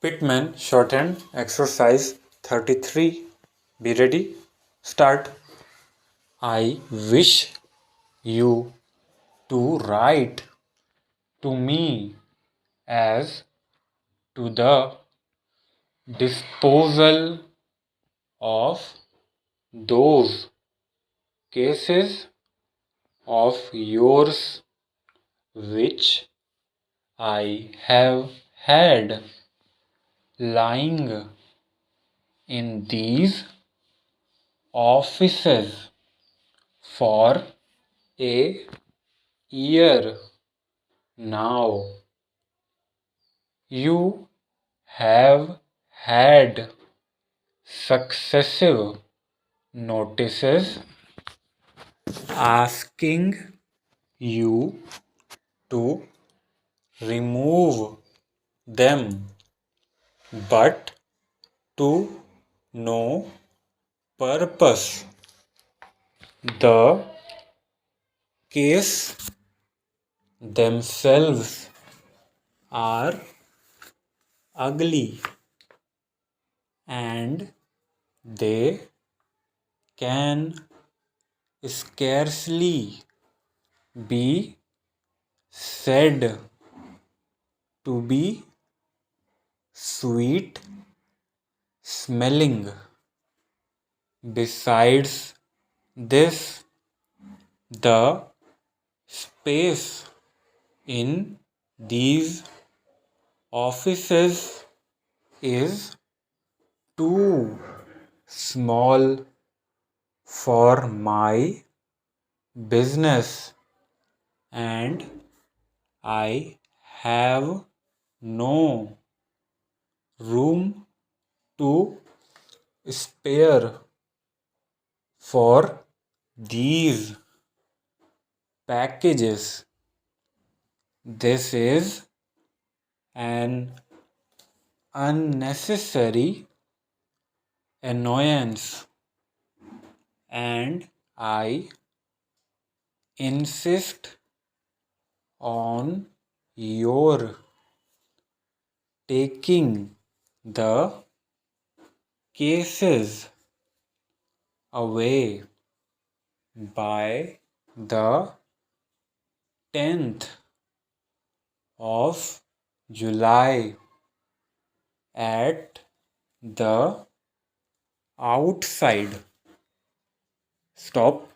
Pitman Shorthand exercise 33. Be ready. Start. I wish you to write to me as to the disposal of those cases of yours which I have had lying in these offices for a year now. You have had successive notices asking you to remove them, but to no purpose. The case themselves are ugly and they can scarcely be said to be sweet smelling. Besides this, the space in these offices is too small for my business, and I have no room to spare for these packages. This is an unnecessary annoyance, and I insist on your taking the cases away by the 10th of July at the outside. Stop.